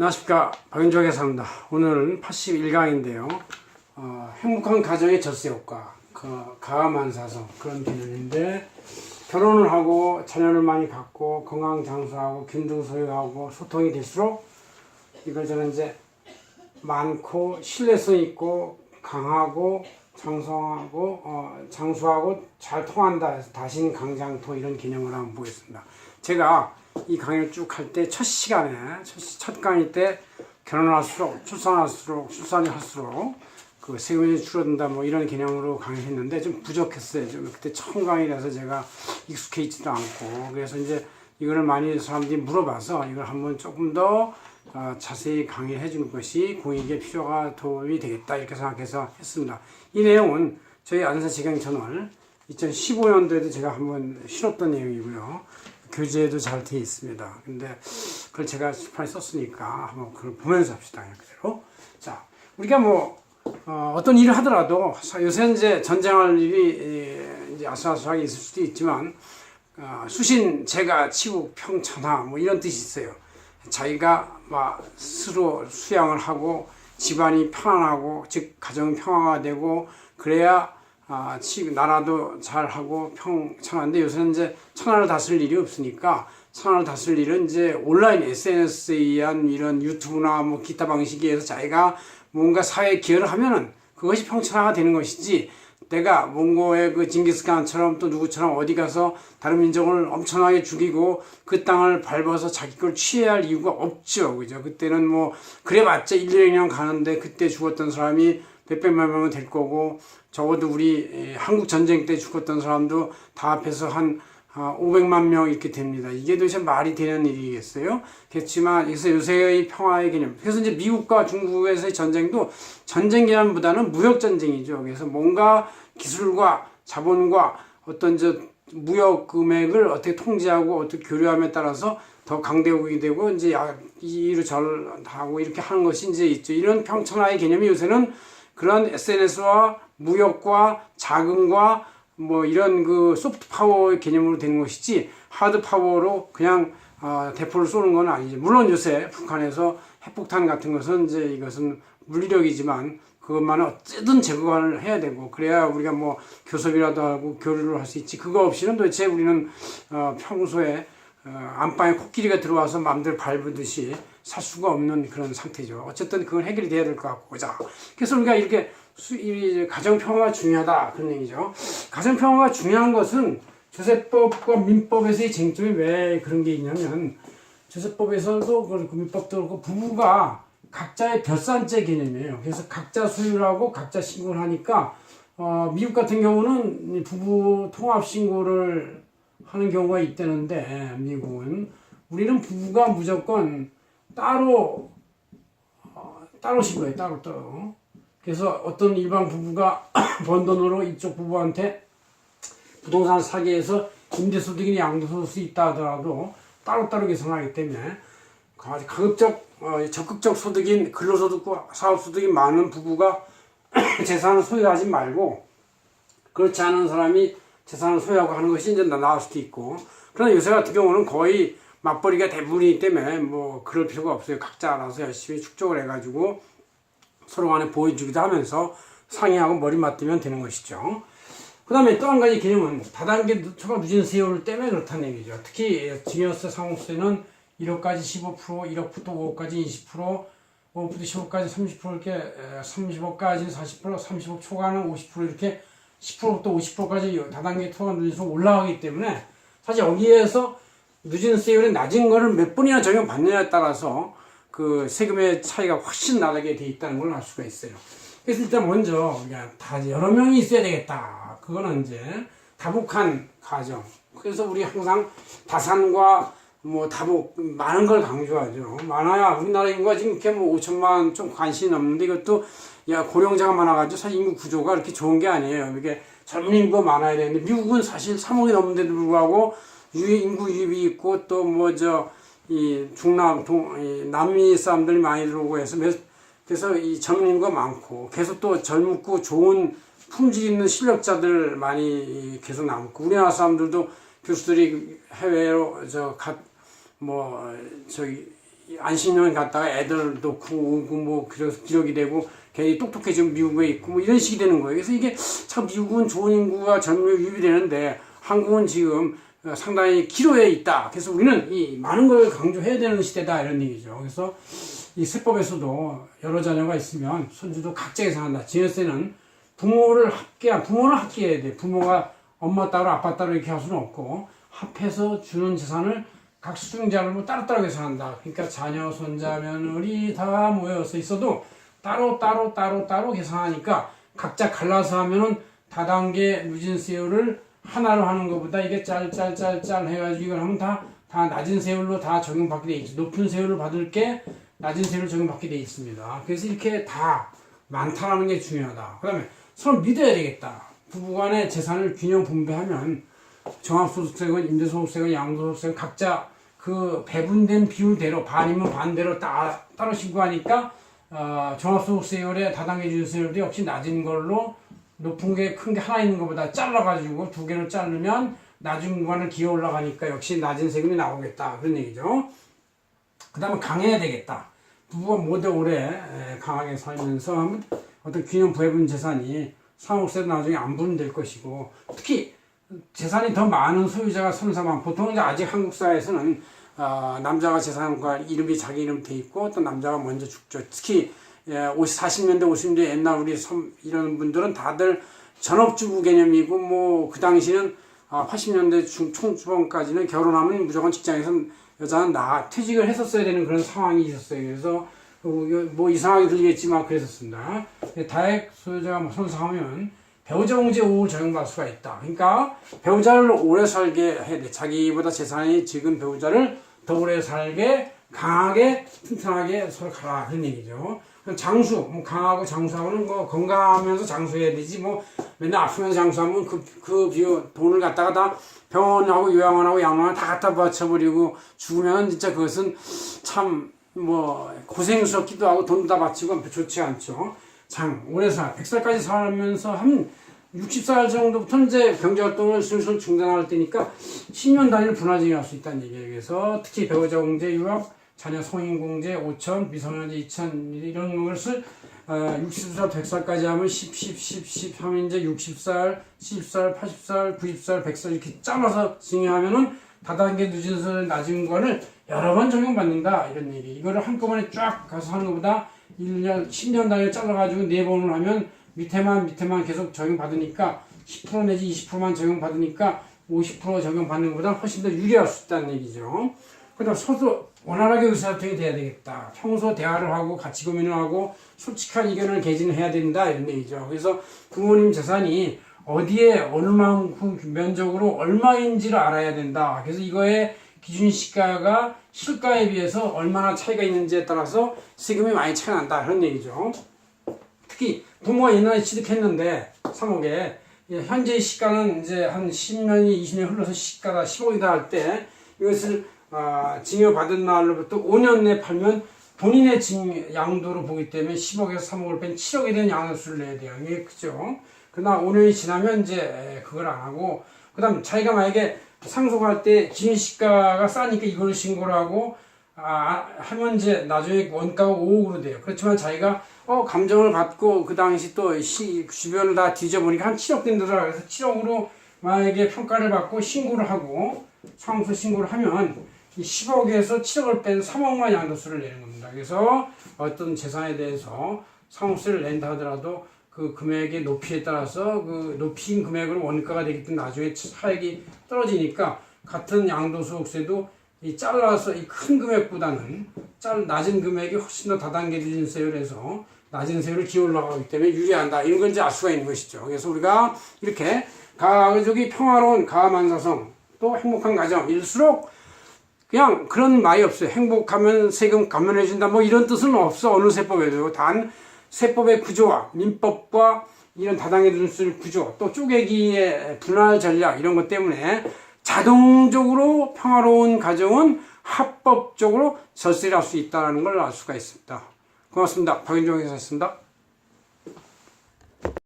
안녕하십니까, 박윤조 회사입니다. 오늘 81강인데요 행복한 가정의 젖세효과, 가암한사성 그런 개념인데, 결혼을 하고 자녀를 많이 갖고 건강 장수하고 균등 소유하고 소통이 될수록 이걸 저는 이제 많고 신뢰성 있고 강하고 장수하고 잘 통한다 해서 다신강장토 이런 개념을 한번 보겠습니다. 제가 이 강의를 쭉 할 때 첫 시간에 첫 강의 때 결혼을 할수록 출산이 할수록 그 세금이 줄어든다 뭐 이런 개념으로 강의했는데 좀 부족했어요. 좀 그때 처음 강의라서 제가 익숙해 있지도 않고, 그래서 이제 이거를 많이 사람들이 물어봐서 이걸 한번 조금 더 자세히 강의해 주는 것이 공익에 필요가 도움이 되겠다 이렇게 생각해서 했습니다. 이 내용은 저희 안산지경 저널 2015년도에도 제가 한번 실었던 내용이고요. 교재에도 잘 되어 있습니다. 근데 그걸 제가 출판에 썼으니까 한번 그걸 보면서 합시다. 그대로. 자, 우리가 어떤 일을 하더라도 요새 이제 전쟁할 일이 이제 아슬아슬하게 있을 수도 있지만 수신, 제가, 치국, 평천하 뭐 이런 뜻이 있어요. 자기가 스스로 수양을 하고 집안이 편안하고, 즉 가정 평화가 되고, 그래야 나라도 잘하고 평천한데, 요새는 이제 천하를 다스릴 일이 없으니까 천하를 다스릴 일은 이제 온라인 SNS에 의한 이런 유튜브나 뭐 기타 방식에 의해서 자기가 뭔가 사회에 기여를 하면은 그것이 평천화가 되는 것이지, 내가 몽고의 그 징기스칸처럼 또 누구처럼 어디 가서 다른 민족을 엄청나게 죽이고 그 땅을 밟아서 자기 걸 취해야 할 이유가 없죠. 그죠? 그때는 뭐 그래봤자 1, 2년 가는데 그때 죽었던 사람이 몇백만 명은 될 거고, 적어도 우리 한국 전쟁 때 죽었던 사람도 다 합해서 한 500만 명 이렇게 됩니다. 이게 도대체 말이 되는 일이겠어요? 그렇지만 그래서 요새의 평화의 개념, 그래서 이제 미국과 중국에서의 전쟁도 전쟁 개념보다는 무역 전쟁이죠. 그래서 뭔가 기술과 자본과 어떤 무역 금액을 어떻게 통제하고 어떻게 교류함에 따라서 더 강대국이 되고 이제 이로 절하고 이렇게 하는 것이 이제 있죠. 이런 평천화의 개념이 요새는 그런 SNS와 무역과 자금과 뭐 이런 그 소프트 파워의 개념으로 되는 것이지, 하드 파워로 그냥 대포를 쏘는 건 아니죠. 물론 요새 북한에서 핵폭탄 같은 것은 이제 이것은 물리력이지만 그것만은 어쨌든 제거를 해야 되고, 그래야 우리가 뭐 교섭이라도 하고 교류를 할 수 있지. 그거 없이는 도대체 우리는 평소에 안방에 코끼리가 들어와서 마음대로 밟듯이 살 수가 없는 그런 상태죠. 어쨌든 그건 해결이 돼야 될 것 같고. 자, 그래서 우리가 이렇게 가정평화가 중요하다 그런 얘기죠. 가정평화가 중요한 것은 조세법과 민법에서의 쟁점이 왜 그런 게 있냐면, 조세법에서도 그렇고 민법도 그렇고 부부가 각자의 별산제 개념이에요. 그래서 각자 소유하고 각자 신고를 하니까 미국 같은 경우는 부부 통합 신고를 하는 경우가 있다는데, 미국은, 우리는 부부가 무조건 따로 신고해요. 따로. 그래서 어떤 일반 부부가 번 돈으로 이쪽 부부한테 부동산 사기해서 임대소득이나 양도소득이 있다 하더라도 따로따로 계산하기 때문에 적극적 소득인 근로소득과 사업소득이 많은 부부가 재산을 소유하지 말고, 그렇지 않은 사람이 재산을 소유하고 하는 것이 이제 나을 수도 있고, 그러나 요새 같은 경우는 거의 맞벌이가 대부분이기 때문에 뭐 그럴 필요가 없어요. 각자 알아서 열심히 축적을 해가지고 서로 간에 보여주기도 하면서 상의하고 머리 맞대면 되는 것이죠. 그 다음에 또 한 가지 개념은 다단계 초과 누진 세율 때문에 그렇다는 얘기죠. 특히 증여세 상호세는 1억까지 15%, 1억부터 5억까지 20%, 5억부터 15억까지 30% 이렇게, 30억까지 40%, 30억 초과는 50% 이렇게 10%부터 50%까지 다단계 초과 누진세가 올라가기 때문에, 사실 여기에서 누진세율이 낮은 거를 몇 번이나 적용받느냐에 따라서 그 세금의 차이가 훨씬 나게 돼 있다는 걸 알 수가 있어요. 그래서 일단 먼저 다 여러 명이 있어야 되겠다. 그거는 이제 다복한 가정. 그래서 우리 항상 다산과 뭐 다복 많은 걸 강조하죠. 많아야 우리나라 인구가 지금 이렇게 뭐 5천만 좀 관심이 없는데, 이것도 고령자가 많아가지고 사실 인구 구조가 그렇게 좋은 게 아니에요. 이게 젊은 인구가 많아야 되는데, 미국은 사실 3억이 넘는데도 불구하고 인구 유입이 있고, 또 남미 사람들이 많이 들어오고 해서, 그래서 이 젊은 인구가 많고, 계속 또 젊고 좋은 품질 있는 실력자들 많이 계속 남고, 우리나라 사람들도 교수들이 해외로 안식년 갔다가 애들 놓고 오고 뭐 그래서 기록이 되고 걔 똑똑해지면 미국에 있고 뭐 이런 식이 되는 거예요. 그래서 이게 참 미국은 좋은 인구가 젊음이 유입되는데 한국은 지금 상당히 기로에 있다. 그래서 우리는 이 많은 걸 강조해야 되는 시대다 이런 얘기죠. 그래서 이 세법에서도 여러 자녀가 있으면 손주도 각자 계산한다. 지네스는 부모는 합계해야 돼. 부모가 엄마 따로 아빠 따로 이렇게 할 수는 없고 합해서 주는 재산을 각 수중자로 따로따로 계산한다. 그러니까 자녀, 손자, 며느리 다 모여서 있어도 따로 계산하니까 각자 갈라서 하면은 다단계 누진세율을 하나로 하는 것보다 이게 짤 해가지고 이걸 하면 다 낮은 세율로 다 적용받게 돼 있죠. 높은 세율을 받을 게 낮은 세율을 적용받게 돼 있습니다. 그래서 이렇게 다 많다라는 게 중요하다. 그 다음에 서로 믿어야 되겠다. 부부간의 재산을 균형 분배하면 종합소득세건 임대소득세건 양도소득세건 각자 그 배분된 비율대로 반이면 반대로 따로 신고하니까 종합소득세율의 다단계 주유세율도 역시 낮은 걸로 높은 게 큰 게 하나 있는 것보다 잘라가지고 두 개를 자르면 낮은 구간을 기어 올라가니까 역시 낮은 세금이 나오겠다 그런 얘기죠. 그 다음에 강해야 되겠다. 부부가 모두 오래 강하게 살면서 어떤 균형 배분 재산이 상속세도 나중에 안 분될 것이고 특히 재산이 더 많은 소유자가 선사만 보통 이제 아직 한국 사회에서는 남자가 재산과 이름이 자기 이름 돼 있고 또 남자가 먼저 죽죠. 특히 40년대 50년대 옛날 우리 이런 분들은 다들 전업주부 개념이고 뭐 그 당시는 80년대 총주번까지는 결혼하면 무조건 직장에서 여자는 퇴직을 했었어야 되는 그런 상황이 있었어요. 그래서 뭐 이상하게 들리겠지만 그랬었습니다. 다액 소유자가 선사하면 배우자 공제 우호를 적용받을 수가 있다. 그러니까 배우자를 오래 살게 해야 돼. 자기보다 재산이 적은 배우자를 더 오래 살게 강하게 튼튼하게 서로 가라 그런 얘기죠. 장수, 강하고 장수하고는 건강하면서 장수해야 되지 맨날 아프면서 장수하면 그 비용 돈을 갖다가 다 병원하고 요양원하고 양원을 다 갖다 바쳐버리고 죽으면 진짜 그것은 참 고생스럽기도 하고 돈도 다 바치고 좋지 않죠. 오래 100살까지 살면서 한 60살 정도부터는 이제 경제활동을 슬슬 중단할 때니까 10년 단위로 분할증이 할 수 있다는 얘기예요. 그래서 특히 배우자 공제, 유학, 자녀 성인 공제 5천, 미성년자 2천 이런 것을 60살, 100살까지 하면 10 하면 이제 60살, 70살, 80살, 90살, 100살 이렇게 잘라서 증여하면은 다단계 누진세율 낮은 거를 여러 번 적용받는다 이런 얘기. 이거를 한꺼번에 쫙 가서 하는 것보다 1년, 10년 단위로 잘라가지고 4번을 하면 밑에만 계속 적용받으니까 10% 내지 20%만 적용받으니까 50% 적용받는 것보다 훨씬 더 유리할 수 있다는 얘기죠. 그 다음 서로 원활하게 의사소통이 돼야 되겠다. 평소 대화를 하고 같이 고민을 하고 솔직한 의견을 개진해야 된다 이런 얘기죠. 그래서 부모님 재산이 어디에 어느 만큼 면적으로 얼마인지를 알아야 된다. 그래서 이거의 기준 시가가 실가에 비해서 얼마나 차이가 있는지에 따라서 세금이 많이 차이가 난다 그런 얘기죠. 특히 부모가 옛날에 취득했는데 3억에 현재 시가는 이제 한 10년이 20년 흘러서 시가가 10억이다 할 때 이것을 증여받은 날로부터 5년 내에 팔면 본인의 양도로 보기 때문에 10억에서 3억을 뺀 7억에 대한 양도세를 내야 돼요. 이게 크죠. 그러나 5년이 지나면 이제 그걸 안 하고 그 다음 자기가 만약에 상속할 때 기준시가가 싸니까 이걸 신고를 하고 하면 이제 나중에 원가가 5억으로 돼요. 그렇지만 자기가 감정을 받고 그 당시 또 주변을 다 뒤져보니까 한 7억 된다더라. 그래서 7억으로 만약에 평가를 받고 신고를 하고 상속 신고를 하면 이 10억에서 7억을 뺀 3억만 양도세를 내는 겁니다. 그래서 어떤 재산에 대해서 상속세를 낸다 하더라도 그 금액의 높이에 따라서 그 높인 금액으로 원가가 되기 때문에 나중에 차익이 떨어지니까 같은 양도소득세도 잘라서 이 큰 금액보다는 낮은 금액이 훨씬 더 다단계 누진세율에서 낮은 세율을 기어 올라가기 때문에 유리한다. 이런 걸 이제 알 수가 있는 것이죠. 그래서 우리가 이렇게 가족이 평화로운 가만사성 또 행복한 가정일수록 그냥 그런 말이 없어요. 행복하면 세금 감면해준다 이런 뜻은 없어. 어느 세법에도. 단 세법의 구조와 민법과 이런 다단계 누진세율 구조 또 쪼개기의 분할 전략 이런 것 때문에 자동적으로 평화로운 가정은 합법적으로 절세를 할 수 있다는 걸 알 수가 있습니다. 고맙습니다. 박윤종 회사였습니다.